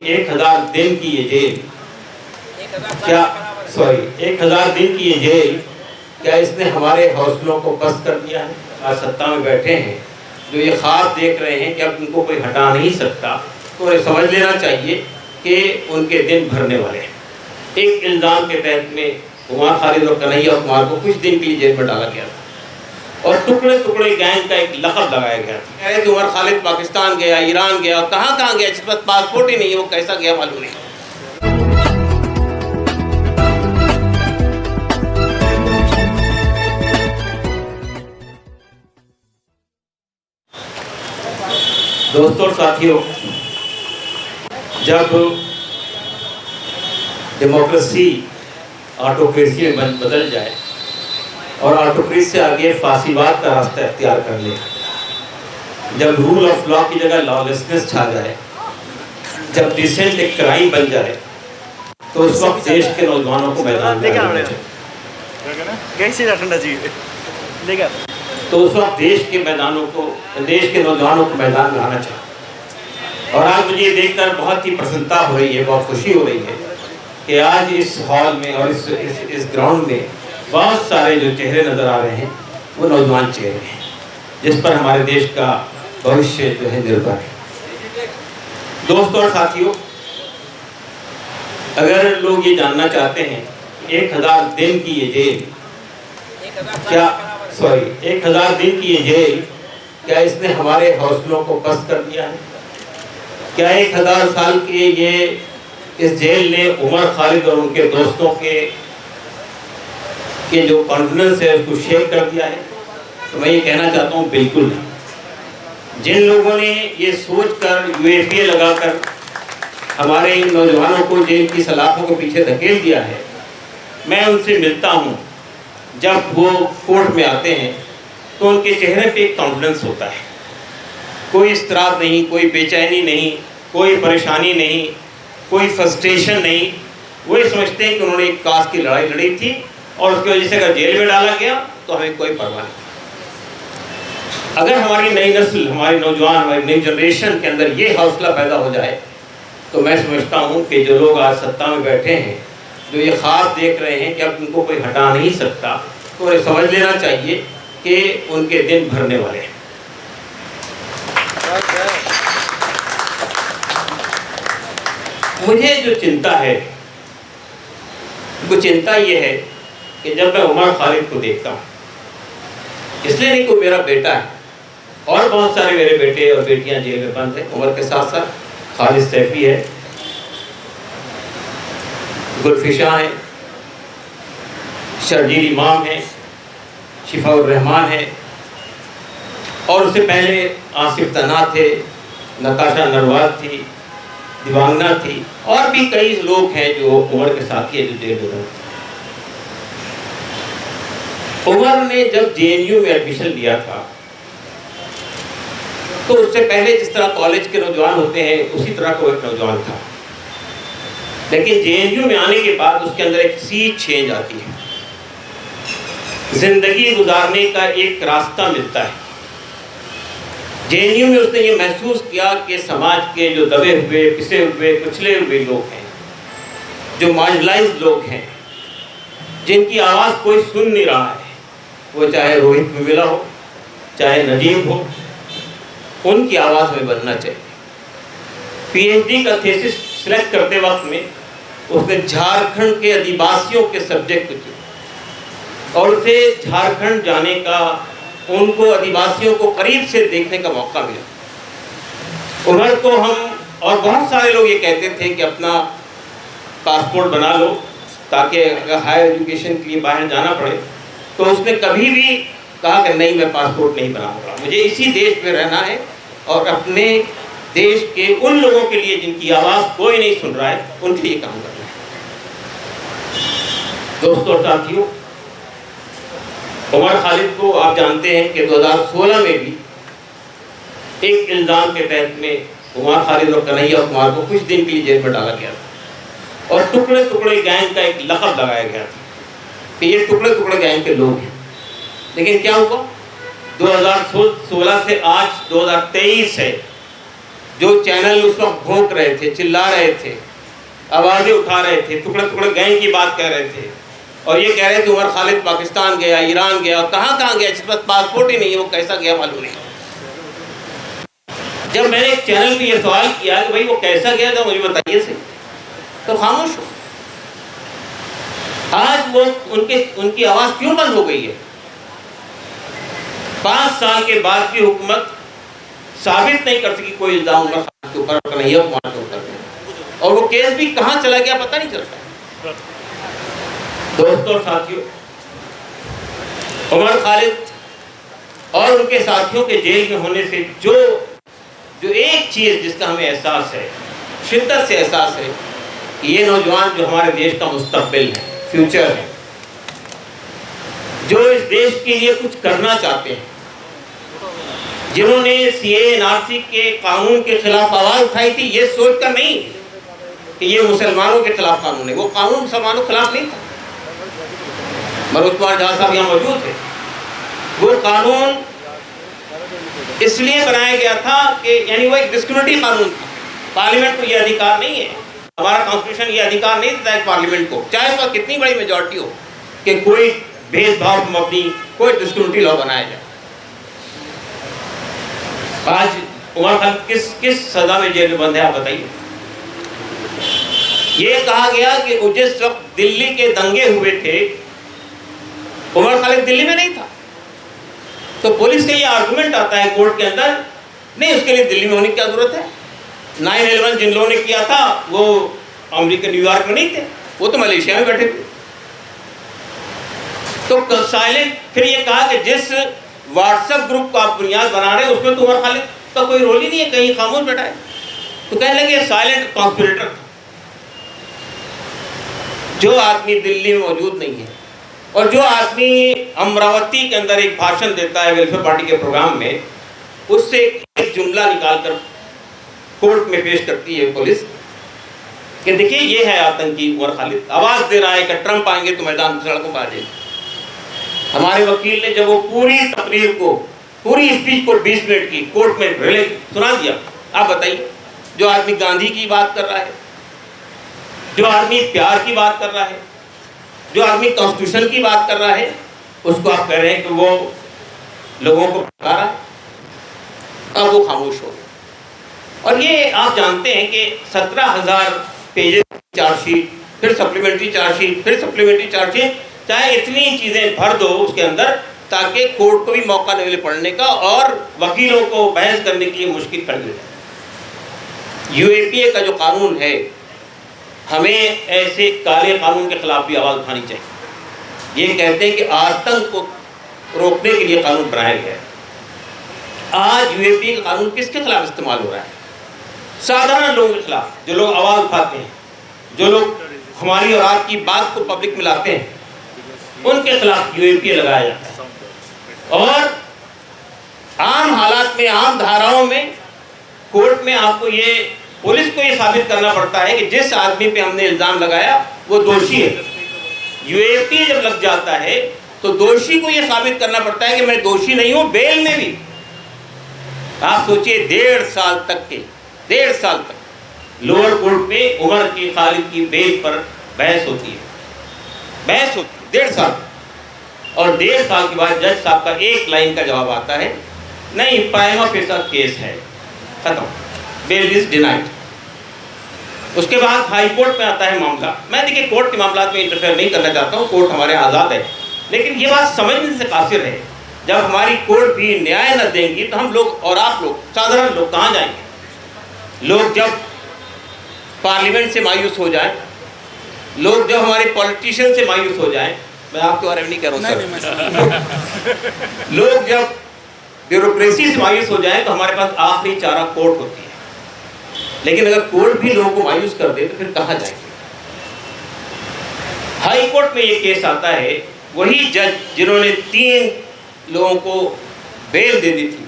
1000 दिन की ये जेल, क्या 1000 दिन की ये जेल, क्या इसने हमारे हौसलों को पस्त कर दिया है? आज सत्ता में बैठे हैं जो ये ख्वाब देख रहे हैं कि अब उनको कोई हटा नहीं सकता, तो उन्हें समझ लेना चाहिए कि उनके दिन भरने वाले हैं। एक इल्ज़ाम के तहत में उमर खालिद और कन्हैया कुमार को कुछ दिन के लिए जेल में डाला गया था और टुकड़े टुकड़े गैंग का एक लक़ब लगाया गया था। कह रहे थे उमर खालिद पाकिस्तान गया, ईरान गया, कहाँ कहाँ गया, जिस पास पासपोर्ट ही नहीं है वो कैसा गया मालूम नहीं। दोस्तों और साथियों, जब डेमोक्रेसी ऑटोक्रेसी में बदल जाए और ऑटोक्रेसी से आगे फासीवाद का रास्ता इख्तियार कर ले, जब रूल ऑफ लॉ की जगह लॉलेसनेस छा जाए, जब डिसेंट एक क्राइम बन जाए, तो उस वक्त देश के नौजवानों को मैदान में आना चाहिए। तो उस वक्त देश के नौजवानों को मैदान में आना चाहिए। और आज मुझे देखकर बहुत ही प्रसन्नता हो रही है, बहुत खुशी हो रही है कि आज इस हॉल में और इस ग्राउंड में बहुत सारे जो चेहरे नज़र आ रहे हैं वो नौजवान चेहरे हैं, जिस पर हमारे देश का भविष्य जो है निर्भर है। दोस्तों और साथियों, अगर लोग ये जानना चाहते हैं 1000 दिन की ये जेल, क्या 1000 दिन की ये जेल, क्या इसने हमारे हौसलों को पस्त कर दिया है? क्या 1000 साल के इस जेल ने उमर खालिद और उनके दोस्तों के जो कॉन्फिडेंस है उसको शेक कर दिया है? तो मैं ये कहना चाहता हूँ, बिल्कुल नहीं। जिन लोगों ने ये सोचकर UAPA लगाकर हमारे इन नौजवानों को जेल की सलाखों के पीछे धकेल दिया है, मैं उनसे मिलता हूँ, जब वो कोर्ट में आते हैं तो उनके चेहरे पे एक कॉन्फिडेंस होता है, कोई इस्तराब नहीं, कोई बेचैनी नहीं, कोई परेशानी नहीं, कोई फ्रस्ट्रेशन नहीं। वो ये समझते हैं कि उन्होंने एक कास की लड़ाई लड़ी थी और उसकी वजह से अगर जेल में डाला गया तो हमें कोई परवाह नहीं। अगर हमारी नई नस्ल, हमारे नौजवान, हमारी नई जनरेशन के अंदर ये हौसला पैदा हो जाए, तो मैं समझता हूँ कि जो लोग आज सत्ता में बैठे हैं, जो ये ख्वाब देख रहे हैं कि अब उनको कोई हटा नहीं सकता, तो उन्हें समझ लेना चाहिए कि उनके दिन भरने वाले हैं। मुझे जो चिंता है, वो चिंता ये है कि जब मैं उमर खालिद को देखता हूँ, इसलिए नहीं कि मेरा बेटा है, और बहुत सारे मेरे बेटे और बेटियां जेल में बंद हैं उमर के साथ साथ। खालिद सैफी है, गुलफिशा है, शर्जील इमाम है, शिफाउर रहमान है, और उससे पहले आसिफ तना थे, नताशा नरवाल थी, दिवांगना थी, और भी कई लोग हैं जो उमर के साथी है जो जेल में। उमर ने जब JNU में एडमिशन लिया था तो उससे पहले जिस तरह कॉलेज के नौजवान होते हैं उसी तरह का वो एक नौजवान था, लेकिन JNU में आने के बाद उसके अंदर एक सी चेंज आती है, जिंदगी गुजारने का एक रास्ता मिलता है। JNU में उसने ये महसूस किया कि समाज के जो दबे हुए, पिसे हुए, कुचले हुए लोग हैं, जो मार्जिनलाइज्ड लोग हैं, जिनकी आवाज़ कोई सुन नहीं रहा है, वो चाहे रोहित मिला हो, चाहे नजीब हो, उनकी आवाज़ में बनना चाहिए। PhD का थीसिस सिलेक्ट करते वक्त में उसने झारखंड के आदिवासियों के सब्जेक्ट को चुना और उसे झारखंड जाने का, उनको आदिवासियों को करीब से देखने का मौका मिला। उमर को हम और बहुत सारे लोग ये कहते थे कि अपना पासपोर्ट बना लो ताकि अगर हायर एजुकेशन के लिए बाहर जाना पड़े, तो उसने कभी भी कहा कि नहीं, मैं पासपोर्ट नहीं बनाऊंगा, मुझे इसी देश में रहना है और अपने देश के उन लोगों के लिए जिनकी आवाज़ कोई नहीं सुन रहा है, उनके लिए काम करना है। दोस्तों और साथियों, उमर खालिद को आप जानते हैं कि 2016 में भी एक इल्ज़ाम के तहत में उमर खालिद और कन्हैया कुमार को कुछ दिन के लिए जेल में डाला गया था और टुकड़े टुकड़े गैंग का एक लक़ब लगाया गया था कि ये टुकड़े टुकड़े गैंग के लोग हैं। लेकिन क्या हुआ, 2016 से आज 2023 है, जो चैनल उस वक्त भौंक रहे थे, चिल्ला रहे थे, आवाज़ें उठा रहे थे, टुकड़े टुकड़े गैंग की बात कह रहे थे और ये कह रहे थे उमर खालिद पाकिस्तान गया, ईरान गया, कहाँ कहाँ गया, जिस पास पासपोर्ट ही नहीं है वो कैसा गया मालूम नहीं। जब मैंने एक चैनल पे ये सवाल किया कि भाई वो कैसा गया था मुझे बताइए से, तो खामोश हो। आज वो उनकी आवाज़ क्यों बंद हो गई है? 5 साल के बाद की हुकूमत साबित नहीं कर सकी कोई इल्जाम उमर खालिद के ऊपर, कन्हैया कुमार के ऊपर, और वो केस भी कहाँ चला गया पता नहीं चलता। दोस्तों और साथियों, उमर खालिद और उनके साथियों के जेल में होने से जो एक चीज़ जिसका हमें एहसास है, शिद्दत से एहसास है कि ये नौजवान जो हमारे देश का मुस्तकबिल है, फ्यूचर है, जो इस देश के लिए कुछ करना चाहते हैं, जिन्होंने CAA NRC के कानून के खिलाफ आवाज़ उठाई थी ये सोचकर नहीं कि ये मुसलमानों के खिलाफ कानून है, वो कानून मुसलमानों के खिलाफ नहीं था। मनोज कुमार झा साहब यहाँ मौजूद थे। वो कानून इसलिए बनाया गया था कि यानी वो एक डिस्क्रिमिनेटरी कानून था। पार्लियामेंट को ये अधिकार नहीं है, हमारा कॉन्स्टिट्यूशन ये अधिकार नहीं देता है पार्लियामेंट को, चाहे उसका कितनी बड़ी मेजॉरिटी हो, कि कोई भेदभाव मबनी कोई डिस्क्रिमिनेटरी लॉ बनाया जाए। आज उमर खालिद किस सजा में जेल में बंद है आप बताइए। ये कहा गया कि जिस वक्त दिल्ली के दंगे हुए थे उमर खालिद दिल्ली में नहीं था, तो पुलिस का ये आर्गुमेंट आता है कोर्ट के अंदर, नहीं उसके लिए दिल्ली में होने की क्या जरूरत है। 9/11 जिन लोगों ने किया था वो अमेरिका न्यूयॉर्क में नहीं थे, वो तो मलेशिया में बैठे थे। तो साइलेंट फिर ये कहा कि जिस व्हाट्सएप ग्रुप को आप बुनियाद बना रहे हैं उसमें तो उमर खालिद का कोई रोल ही नहीं है, कहीं खामोश बैठा है। तो कहने लगे साइलेंट कॉन्स्पिरेटर था। जो आदमी दिल्ली में मौजूद नहीं है और जो आदमी अमरावती के अंदर एक भाषण देता है वेलफेयर पार्टी के प्रोग्राम में, उससे एक जुमला निकालकर कोर्ट में पेश करती है पुलिस कि देखिए ये है आतंकी उमर खालिद, आवाज दे रहा है कि ट्रंप आएंगे तो मैदान सड़कों पर आ जाएंगे। हमारे वकील ने जब वो पूरी तकरीर को, पूरी स्पीच को 20 मिनट की कोर्ट में रिले सुना दिया। आप बताइए, जो आदमी गांधी की बात कर रहा है, जो आदमी प्यार की बात कर रहा है, जो आदमी कॉन्स्टिट्यूशन की बात कर रहा है, उसको आप कह रहे हैं कि वो लोगों को भड़का रहा है। अब वो खामोश हो गए। और ये आप जानते हैं कि 17,000 पेजेस चार्जशीट, फिर सप्लीमेंट्री चार्जशीट, फिर सप्लीमेंट्री चार्जशीट, चाहे इतनी चीज़ें भर दो उसके अंदर ताकि कोर्ट को भी मौका न मिले पढ़ने का और वकीलों को बहस करने के लिए मुश्किल कर दे। UAPA का जो कानून है, हमें ऐसे काले कानून के खिलाफ भी आवाज़ उठानी चाहिए। ये कहते हैं कि आतंक को रोकने के लिए कानून बनाया गया है। आज UAPA का कानून किसके खिलाफ इस्तेमाल हो रहा है? साधारण लोगों के खिलाफ, जो लोग आवाज़ उठाते हैं, जो लोग हमारी और आपकी बात को पब्लिक में लाते हैं, उनके खिलाफ UAPA लगाया जाता है। और आम हालात में, आम धाराओं में, कोर्ट में आपको ये, पुलिस को ये साबित करना पड़ता है कि जिस आदमी पे हमने इल्ज़ाम लगाया वो दोषी है। UAPA जब लग जाता है तो दोषी को ये साबित करना पड़ता है कि मैं दोषी नहीं हूँ, बेल में भी। आप सोचिए 1.5 साल तक लोअर कोर्ट में उमर की खालिद की बेल पर बहस होती है 1.5 साल। और 1.5 साल के बाद जज साहब का एक लाइन का जवाब आता है, नहीं प्राइमा फेसा केस है, खत्म, बेल इज डिनाइड। उसके बाद हाई कोर्ट में आता है मामला। मैं देखिए कोर्ट के मामला में इंटरफेयर नहीं करना चाहता हूँ, कोर्ट हमारे आज़ाद है, लेकिन ये बात समझने से कासिर है। जब हमारी कोर्ट भी न्याय न देंगी तो हम लोग और आप लोग, साधारण लोग कहाँ जाएंगे? लोग जब पार्लियामेंट से मायूस हो जाए, लोग जब हमारे पॉलिटिशियन से मायूस हो जाएं, मैं आपके बारे में नहीं कह रहा हूँ सर, लोग जब ब्यूरोक्रेसी से मायूस हो जाएं तो हमारे पास आखिरी चारा कोर्ट होती है। लेकिन अगर कोर्ट भी लोगों को मायूस कर दे तो फिर कहाँ जाएंगे? हाई कोर्ट में ये केस आता है, वही जज जिन्होंने 3 लोगों को बेल दे दी थी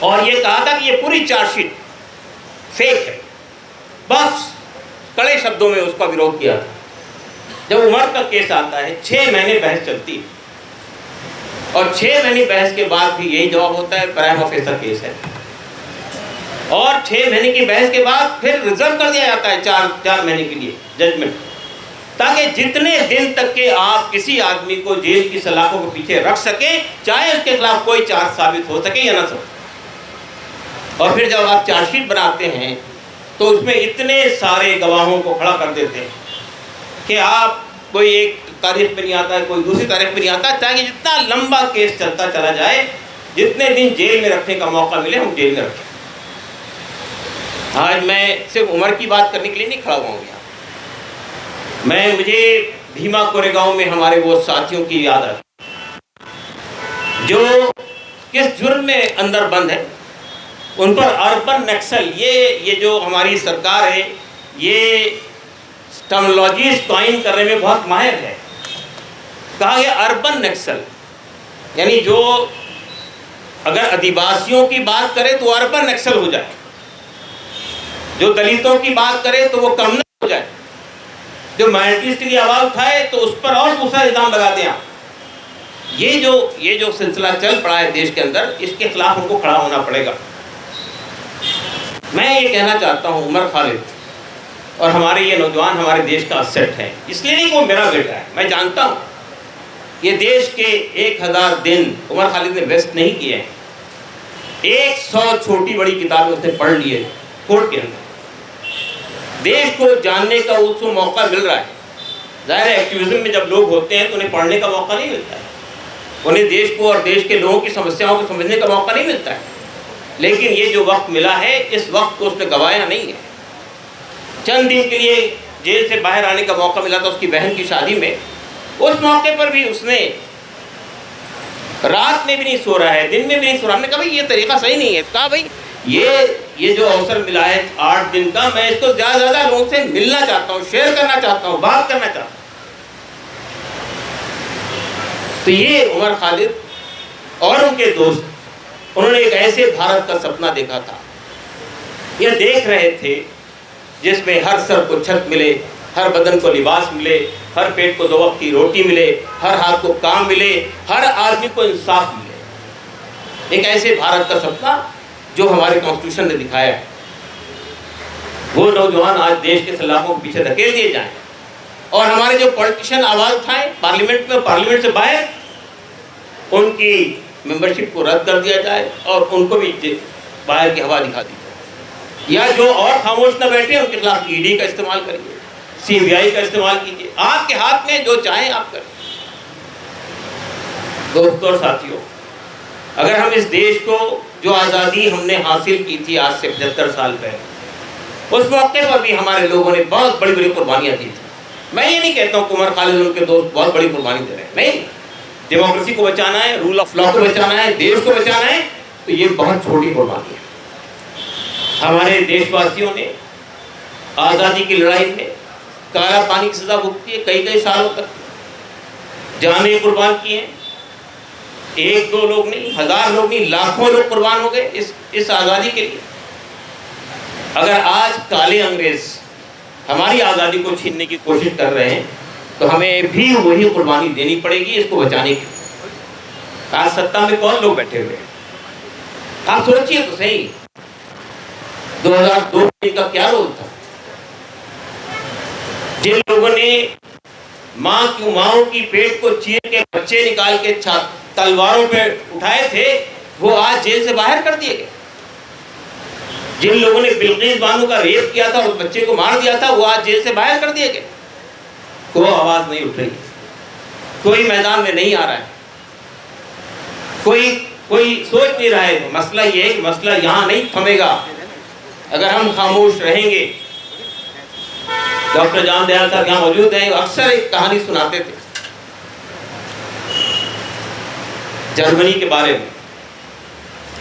और ये कहा था कि ये पूरी चार्जशीट फेक है, बस कड़े शब्दों में उसका विरोध किया था। जब उमर का केस आता है 6 महीने बहस चलती है और 6 महीने बहस के बाद भी यही जवाब होता है, प्राइमा फेसा केस है। और 6 महीने की बहस के बाद फिर रिजर्व कर दिया जाता है 4 महीने के लिए जजमेंट, ताकि जितने दिन तक के आप किसी आदमी को जेल की सलाखों के पीछे रख सके, चाहे उसके खिलाफ कोई चार्ज साबित हो सके या ना सके। और फिर जब आप चार्जशीट बनाते हैं तो उसमें इतने सारे गवाहों को खड़ा कर देते हैं कि आप कोई एक तारीख पे नहीं आता है, कोई दूसरी तारीख पे नहीं आता, ताकि जितना लंबा केस चलता चला जाए, जितने दिन जेल में रखने का मौका मिले हम जेल में रखें। आज मैं सिर्फ उम्र की बात करने के लिए नहीं खड़ा हुआ हूँ यहाँ। मुझे भीमा कोरेगांव में हमारे वो साथियों की याद आती जो किस जुर्म में अंदर बंद है। उन पर अर्बन नक्सल, ये जो हमारी सरकार है ये टर्मिनोलॉजीज कॉइन करने में बहुत माहिर है। कहा गया अर्बन नक्सल, यानी जो अगर आदिवासियों की बात करे तो अर्बन नक्सल हो जाए, जो दलितों की बात करे तो वो कम्युनल हो जाए, जो माइनॉरिटीज की आवाज उठाए तो उस पर और दूसरा इल्जाम लगा दें आप। ये जो सिलसिला चल पड़ा है देश के अंदर, इसके खिलाफ हमको खड़ा होना पड़ेगा। मैं ये कहना चाहता हूँ, उमर खालिद और हमारे ये नौजवान हमारे देश का असेट है, इसलिए नहीं वो मेरा बेटा है। मैं जानता हूँ ये देश के 1000 दिन उमर खालिद ने वेस्ट नहीं किए हैं। 100 छोटी बड़ी किताबें उसने पढ़ ली है कोर्ट के अंदर। देश को जानने का उसको मौका मिल रहा है। ज़ाहिर है एक्टिविज्म में जब लोग होते हैं तो उन्हें पढ़ने का मौका नहीं मिलता है, उन्हें देश को और देश के लोगों की समस्याओं को समझने का मौका नहीं मिलता है। लेकिन ये जो वक्त मिला है, इस वक्त को उसने गंवाया नहीं है। चंद दिन के लिए जेल से बाहर आने का मौका मिला था उसकी बहन की शादी में। उस मौके पर भी उसने रात में भी नहीं सो रहा है, दिन में भी नहीं सो रहा। हमने कहा भाई ये तरीका सही नहीं है। कहा भाई ये जो अवसर मिला है 8 दिन का, मैं इसको ज़्यादा से ज़्यादा लोगों से मिलना चाहता हूँ, शेयर करना चाहता हूँ, बात करना चाहता हूँ। तो ये उमर खालिद और उनके दोस्त, उन्होंने एक ऐसे भारत का सपना देखा था। ये देख रहे थे जिसमें हर सर को छत मिले, हर बदन को लिबास मिले, हर पेट को 2 वक्त की रोटी मिले, हर हाथ को काम मिले, हर आदमी को इंसाफ मिले। एक ऐसे भारत का सपना जो हमारे कॉन्स्टिट्यूशन ने दिखाया है। वो नौजवान आज देश के सलाखों के पीछे धकेल दिए जाएं और हमारे जो पॉलिटिशियन आवाज़ उठाएं पार्लियामेंट में, पार्लियामेंट से बाहर, उनकी मेंबरशिप को रद्द कर दिया जाए और उनको भी बाहर की हवा दिखा दी जाए। या जो और खामोश न बैठे उनके खिलाफ ईडी का इस्तेमाल करिए, सीबीआई का इस्तेमाल कीजिए, आपके हाथ में जो चाहे आप करें। दोस्तों और साथियों, अगर हम इस देश को जो आज़ादी हमने हासिल की थी आज से 75 साल पहले, उस मौके पर भी हमारे लोगों ने बहुत बड़ी बड़ी कुर्बानियाँ दी थी। मैं ये नहीं कहता हूँ कि उमर खालिद उनके दोस्त बहुत बड़ी कुर्बानी दे रहे हैं, नहीं। डेमोक्रेसी को बचाना है, रूल ऑफ लॉ को बचाना है, देश को बचाना है, तो ये बहुत छोटी कुर्बानी है। हमारे देशवासियों ने आज़ादी की लड़ाई में काला पानी की सजा भुगती है, कई सालों तक जानें कुर्बान की हैं। 1-2 लोग नहीं, 1000 लोग नहीं, लाखों लोग कुर्बान हो गए इस आज़ादी के लिए। अगर आज काले अंग्रेज हमारी आज़ादी को छीनने की कोशिश कर रहे हैं तो हमें भी वही कुर्बानी देनी पड़ेगी इसको बचाने की। आज सत्ता में कौन लोग बैठे हुए हैं, आप सोचिए तो सही। 2002 में का क्या रोल था? जिन लोगों ने माओ की पेट को चीर के बच्चे निकाल के तलवारों पे उठाए थे, वो आज जेल से बाहर कर दिए गए। जिन लोगों ने बिल्किस बानो का रेप किया था और उस बच्चे को मार दिया था, वो आज जेल से बाहर कर दिए गए। कोई आवाज नहीं उठ रही, कोई मैदान में नहीं आ रहा है, कोई सोच नहीं रहा है। मसला ये है कि मसला यहाँ नहीं थमेगा अगर हम खामोश रहेंगे। डॉक्टर जान दयाल साहब यहाँ मौजूद हैं, अक्सर एक कहानी सुनाते थे जर्मनी के बारे में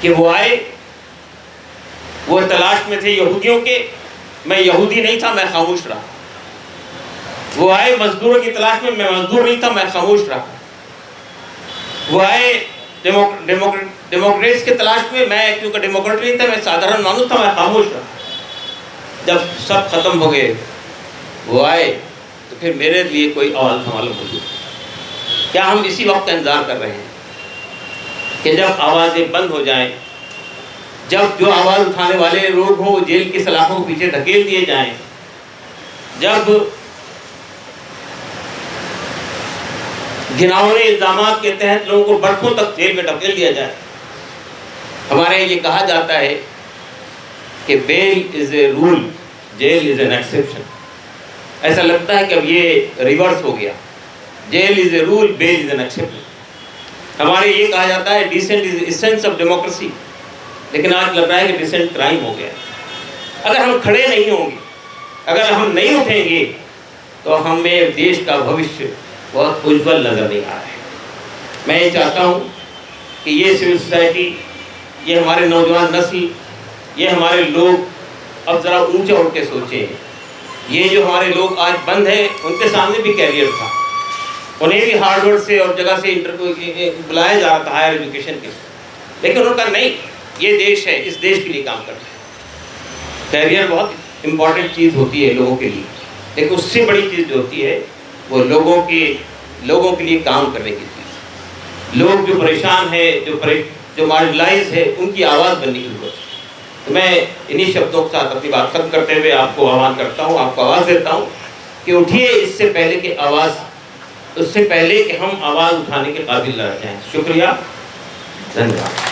कि वो आए, वो तलाश में थे यहूदियों के। मैं यहूदी नहीं था, मैं खामोश रहा। वो आए मजदूरों की तलाश में, मैं मजदूर नहीं था, मैं खामोश रहा। वो आए डेमोक्रेट्स की तलाश में, मैं क्योंकि डेमोक्रेट नहीं था, मैं साधारण मानुस था, मैं खामोश रहा। जब सब खत्म हो गए, वो आए तो फिर मेरे लिए कोई आवाज़ मालूम होगी। क्या हम इसी वक्त का इंतजार कर रहे हैं कि जब आवाज़ें बंद हो जाएं, जब जो आवाज़ उठाने वाले लोग हों जेल की सलाखों के पीछे धकेल दिए जाएं, जब घिनौने इल्जामात के तहत लोगों को बरसों तक जेल में धकेल दिया जाए। हमारे ये कहा जाता है कि bail is a rule, jail is an exception. ऐसा लगता है कि अब ये रिवर्स हो गया, jail is a rule, bail is an exception. हमारे ये कहा जाता है dissent is essence of democracy, लेकिन आज लग रहा है कि डिसेंट क्राइम हो गया। अगर हम खड़े नहीं होंगे, अगर हम नहीं उठेंगे, तो हमें देश का भविष्य बहुत उज्जवल नज़र नहीं आ रहा है। मैं ये चाहता हूँ कि ये सिविल सोसाइटी, ये हमारे नौजवान नस्ल, ये हमारे लोग अब ज़रा ऊंचा उठ के सोचें। ये जो हमारे लोग आज बंद हैं, उनके सामने भी कैरियर था, उन्हें भी हार्डवर्ड से और जगह से बुलाया जा रहा था हायर एजुकेशन के, लेकिन उनका नहीं, ये देश है, इस देश के लिए काम करना है। कैरियर बहुत इम्पॉर्टेंट चीज़ होती है लोगों के लिए, लेकिन उससे बड़ी चीज़ जो होती है वो लोगों के लिए काम करने की चीज़। लोग जो परेशान हैं, जो मार्जिनलाइज है, उनकी आवाज़ बनने की जरूरत है। तो मैं इन्हीं शब्दों के साथ अपनी बात खत्म करते हुए आपको आह्वान करता हूँ, आपको आवाज़ देता हूँ कि उठिए, उससे पहले कि हम आवाज़ उठाने के काबिल रह जाएँ। शुक्रिया, धन्यवाद।